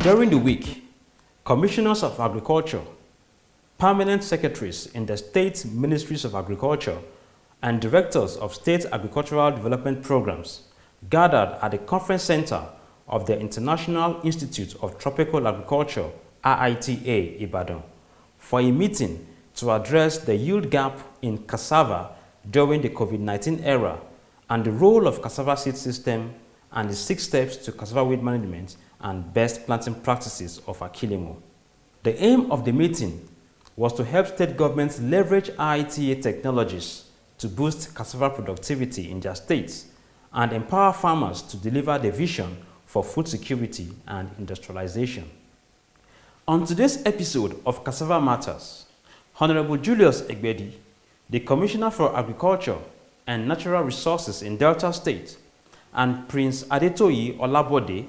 During the week, commissioners of agriculture, permanent secretaries in the state ministries of agriculture, and directors of state agricultural development programs gathered at the conference center of the International Institute of Tropical Agriculture, IITA Ibadan, for a meeting to address the yield gap in cassava during the COVID-19 era and the role of cassava seed system and the 6 steps to cassava weed management and best planting practices of Akilimo. The aim of the meeting was to help state governments leverage IITA technologies to boost cassava productivity in their states and empower farmers to deliver the vision for food security and industrialization. On today's episode of Cassava Matters, Honorable Julius Egbedi, the Commissioner for Agriculture and Natural Resources in Delta State, and Prince Adetoyi Olabode,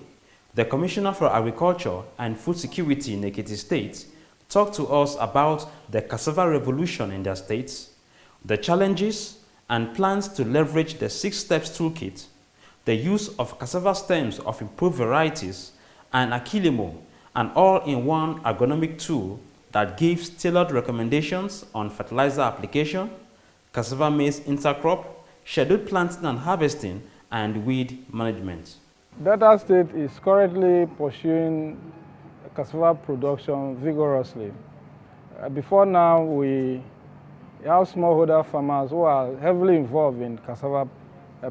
the Commissioner for Agriculture and Food Security in Ekiti State, talked to us about the cassava revolution in their states, the challenges and plans to leverage the 6 steps toolkit, the use of cassava stems of improved varieties, and Akilimo, an all-in-one agronomic tool that gives tailored recommendations on fertilizer application, cassava maize intercrop, scheduled planting and harvesting, and weed management. Delta State is currently pursuing cassava production vigorously. Before now, we have smallholder farmers who are heavily involved in cassava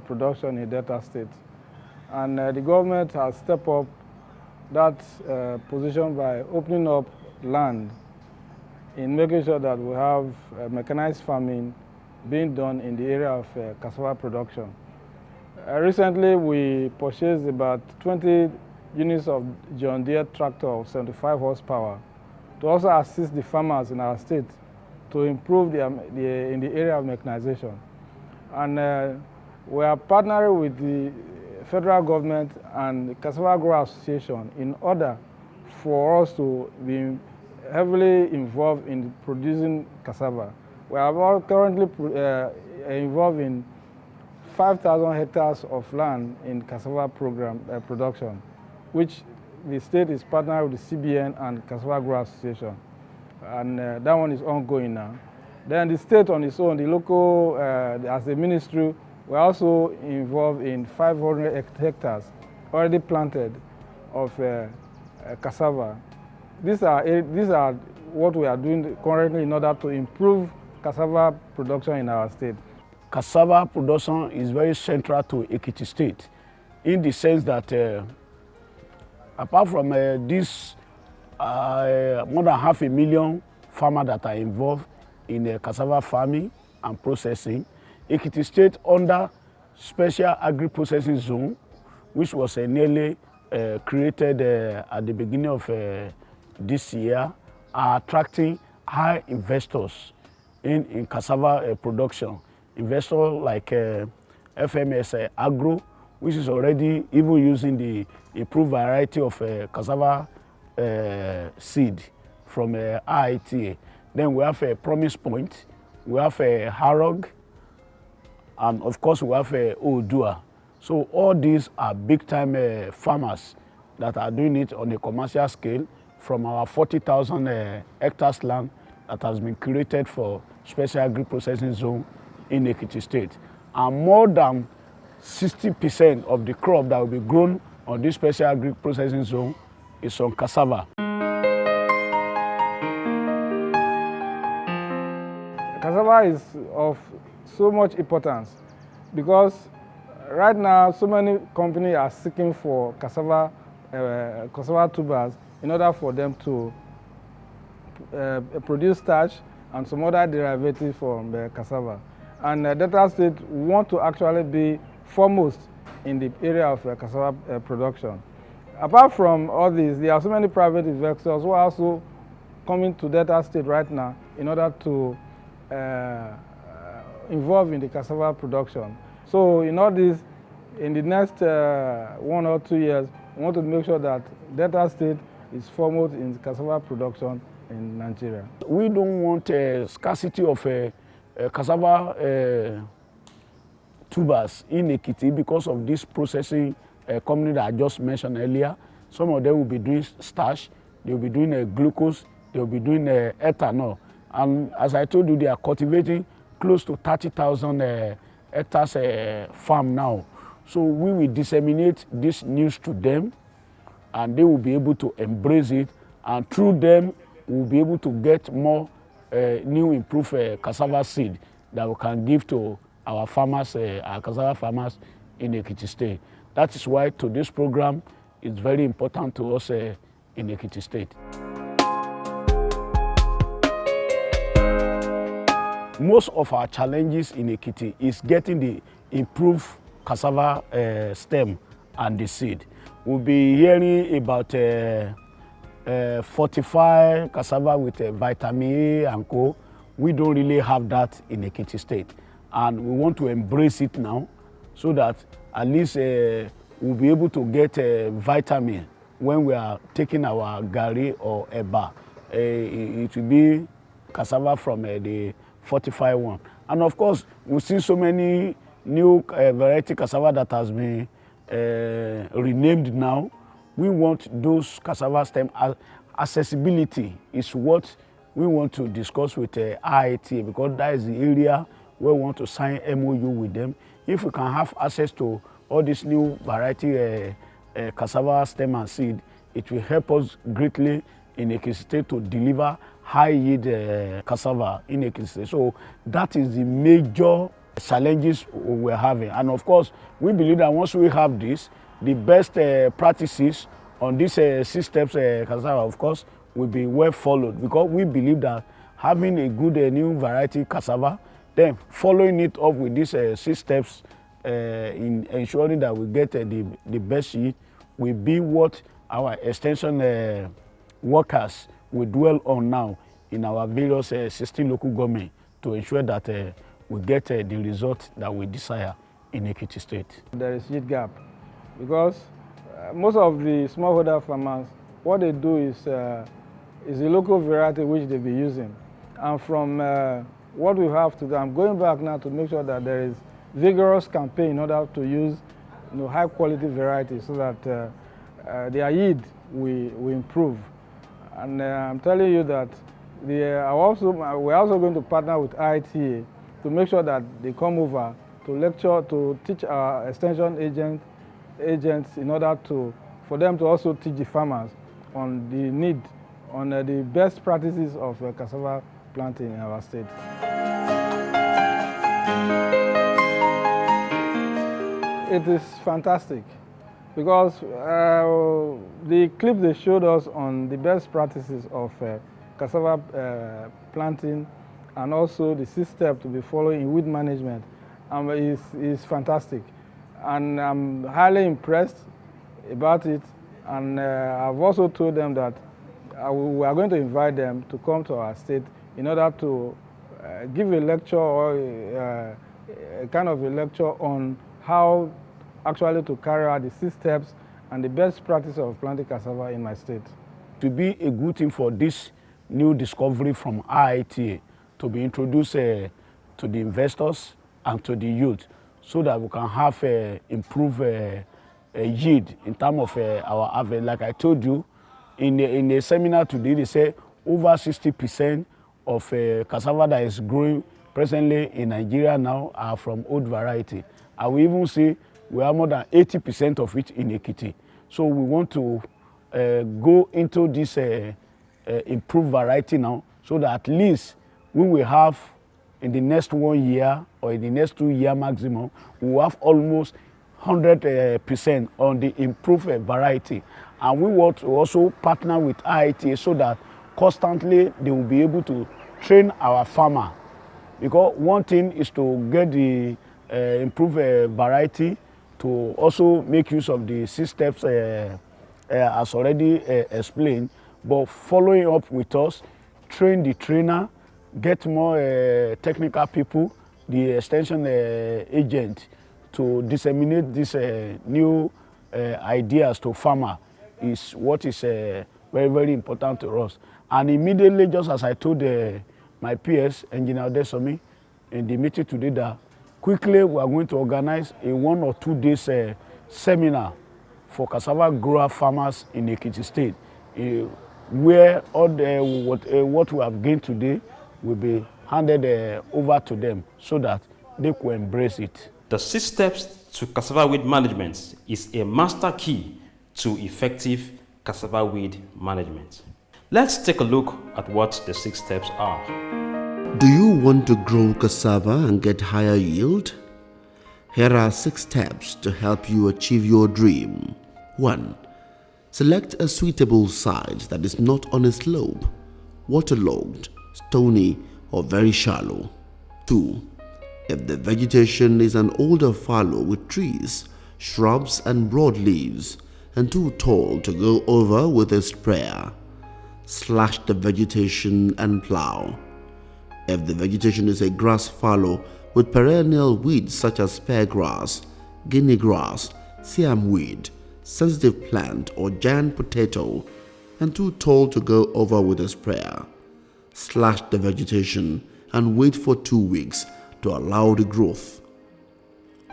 production in Delta State. And the government has stepped up that position by opening up land in making sure that we have mechanized farming being done in the area of cassava production. Recently, we purchased about 20 units of John Deere tractor of 75 horsepower to also assist the farmers in our state to improve in the area of mechanization. And we are partnering with the federal government and the Cassava Growers Association in order for us to be heavily involved in producing cassava. We are currently involved in 5,000 hectares of land in cassava program production, which the state is partnering with the CBN and Cassava Growers Association. And that one is ongoing now. Then the state on its own, the local, as a ministry, we're also involved in 500 hectares already planted of cassava. These are what we are doing currently in order to improve cassava production in our state. Cassava production is very central to Ekiti State in the sense that apart from this more than 500,000 farmers that are involved in cassava farming and processing, Ekiti State under Special Agri-Processing Zone, which was nearly created at the beginning of this year, are attracting high investors in cassava production. Investors like FMS Agro, which is already even using the improved variety of cassava seed from IITA. Then we have a Promise Point, we have a Harrog, and of course we have a Odua. So all these are big-time farmers that are doing it on a commercial scale from our 40,000 hectares land that has been created for Special Agri-Processing Zone in Ekiti State. And more than 60% of the crop that will be grown on this Special Agri-Processing Zone is on cassava. Cassava is of so much importance because right now so many companies are seeking for cassava tubers in order for them to produce starch and some other derivatives from the cassava. And Delta State want to actually be foremost in the area of cassava production. Apart from all this, there are so many private investors who are also coming to Delta State right now in order to involve in the cassava production. So in all this, in the next 1 or 2 years, we want to make sure that Delta State is foremost in cassava production in Nigeria. We don't want a scarcity of cassava tubers in Ekiti because of this processing company that I just mentioned earlier. Some of them will be doing starch, they will be doing glucose, they will be doing ethanol. And as I told you, they are cultivating close to 30,000 hectares farm now. So we will disseminate this news to them, and they will be able to embrace it, and through them we will be able to get more new improved cassava seed that we can give to our farmers, our cassava farmers in Ekiti State. That is why today's program is very important to us in Ekiti State. Most of our challenges in Ekiti is getting the improved cassava stem and the seed. We'll be hearing about fortified cassava with vitamin A and co. We don't really have that in Ekiti State, and we want to embrace it now so that at least we'll be able to get vitamin when we are taking our gari or eba. It will be cassava from the fortified one. And of course, we see so many new variety cassava that has been renamed now. We want those cassava stem. Accessibility is what we want to discuss with IITA, because that is the area where we want to sign MOU with them. If we can have access to all this new variety cassava stem and seed, it will help us greatly in Ekiti State to deliver high yield cassava in Ekiti State. So that is the major challenges we're having. And of course, we believe that once we have this, the best practices on these 6 steps cassava, of course, will be well followed, because we believe that having a good new variety cassava, then following it up with these 6 steps in ensuring that we get the best yield will be what our extension workers will dwell on now in our various 16 local governments to ensure that we get the result that we desire in Ekiti State. There is yield gap because most of the smallholder farmers, what they do is the local variety which they be using. And from what we have to do, I'm going back now to make sure that there is vigorous campaign in order to use high quality varieties so that their yield will improve. And I'm telling you that we're also going to partner with IITA to make sure that they come over to lecture, to teach our extension agents in order for them to also teach the farmers on the need, on the best practices of cassava planting in our state. It is fantastic because the clip they showed us on the best practices of cassava planting and also the 6 steps to be following in weed management is fantastic. And I'm highly impressed about it. And I've also told them that we are going to invite them to come to our state in order to give a lecture or a kind of a lecture on how actually to carry out the 6 steps and the best practice of planting cassava in my state. To be a good thing for this new discovery from IITA to be introduced to the investors and to the youth, so that we can have improved yield in terms of our harvest. Like I told you, in a seminar today, they say over 60% of cassava that is growing presently in Nigeria now are from old variety. And we even see we have more than 80% of it in Ekiti. So we want to go into this improved variety now, so that at least we will have in the next 1 year or in the next 2 years maximum, we will have almost 100% on the improved variety. And we want to also partner with IITA so that constantly they will be able to train our farmer. Because one thing is to get the improved variety, to also make use of the 6 steps as already explained, but following up with us, train the trainer, get more technical people, the extension agent, to disseminate these new ideas to farmer is what is very, very important to us. And immediately, just as I told my peers, Engineer Adetoyi, in the meeting today, that quickly we are going to organize a 1 or 2 days seminar for cassava grower farmers in Ekiti State, where all what we have gained today will be handed over to them so that they can embrace it. The 6 steps to cassava weed management is a master key to effective cassava weed management. Let's take a look at what the 6 steps are. Do you want to grow cassava and get higher yield? Here are 6 steps to help you achieve your dream. 1. Select a suitable site that is not on a slope, waterlogged, stony, or very shallow. 2. If the vegetation is an older fallow with trees, shrubs and broad leaves and too tall to go over with a sprayer, slash the vegetation and plow. If the vegetation is a grass fallow with perennial weeds such as spear grass, guinea grass, siam weed, sensitive plant or giant potato and too tall to go over with a sprayer, slash the vegetation and wait for 2 weeks to allow the growth.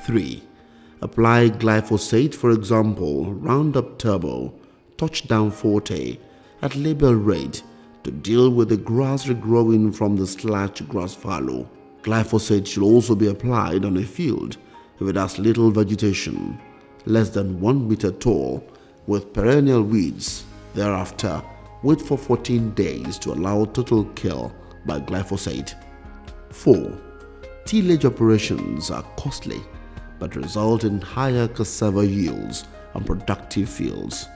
3. Apply glyphosate, for example, Roundup Turbo, Touchdown Forte, at label rate to deal with the grass regrowing from the slashed grass fallow. Glyphosate should also be applied on a field if it has little vegetation, less than 1 meter tall, with perennial weeds. Thereafter, wait for 14 days to allow total kill by glyphosate. 4. Tillage operations are costly but result in higher cassava yields on productive fields.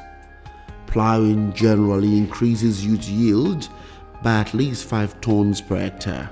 Plowing generally increases yield by at least 5 tons per hectare.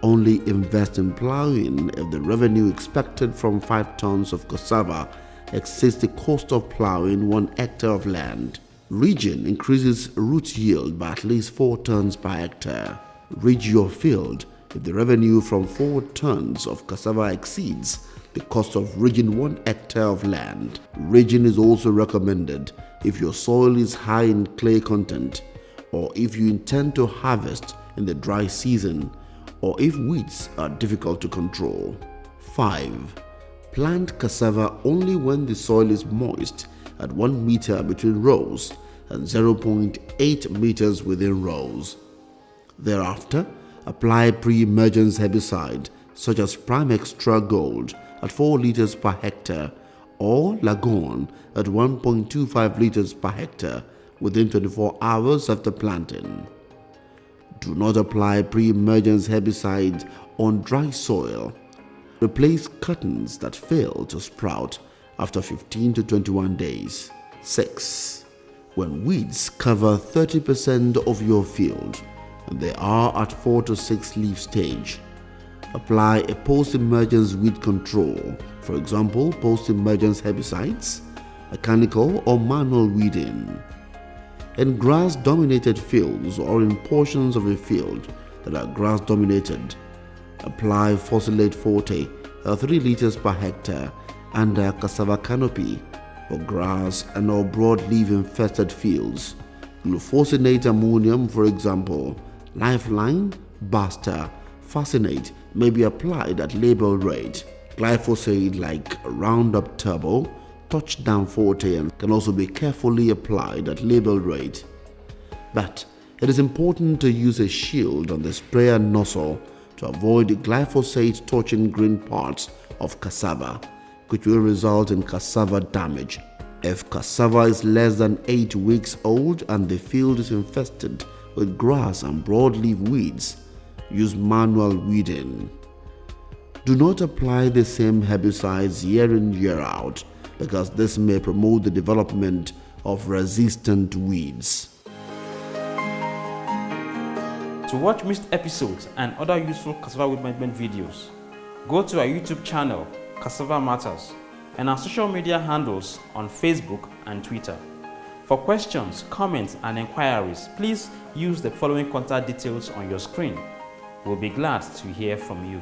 Only invest in plowing if the revenue expected from 5 tons of cassava exceeds the cost of plowing 1 hectare of land. Ridging increases root yield by at least 4 tons per hectare. Ridge your field if the revenue from 4 tons of cassava exceeds the cost of ridging 1 hectare of land. Ridging is also recommended if your soil is high in clay content, or if you intend to harvest in the dry season, or if weeds are difficult to control. 5. Plant cassava only when the soil is moist at 1 meter between rows and 0.8 meters within rows. Thereafter, apply pre-emergence herbicide such as Prime Extra Gold at 4 liters per hectare or Lagon at 1.25 liters per hectare within 24 hours after planting. Do not apply pre-emergence herbicide on dry soil. Replace cuttings that fail to sprout after 15 to 21 days. 6. When weeds cover 30% of your field and they are at 4 to 6 leaf stage, apply a post-emergence weed control, for example, post-emergence herbicides, mechanical or manual weeding. In grass-dominated fields or in portions of a field that are grass-dominated, apply Fossilate Forte 3 liters per hectare under cassava canopy for grass and or broadleaf infested fields. Glufosinate ammonium, for example, Lifeline, Basta, Fascinate may be applied at label rate. Glyphosate like Roundup Turbo, Touchdown Forte can also be carefully applied at label rate. But it is important to use a shield on the sprayer nozzle to avoid glyphosate touching green parts of cassava, which will result in cassava damage. If cassava is less than 8 weeks old and the field is infested with grass and broadleaf weeds, use manual weeding. Do not apply the same herbicides year in year out because this may promote the development of resistant weeds. To watch missed episodes and other useful cassava weed management videos, go to our YouTube channel, Cassava Matters, and our social media handles on Facebook and Twitter. For questions, comments, and inquiries, please use the following contact details on your screen. We'll be glad to hear from you.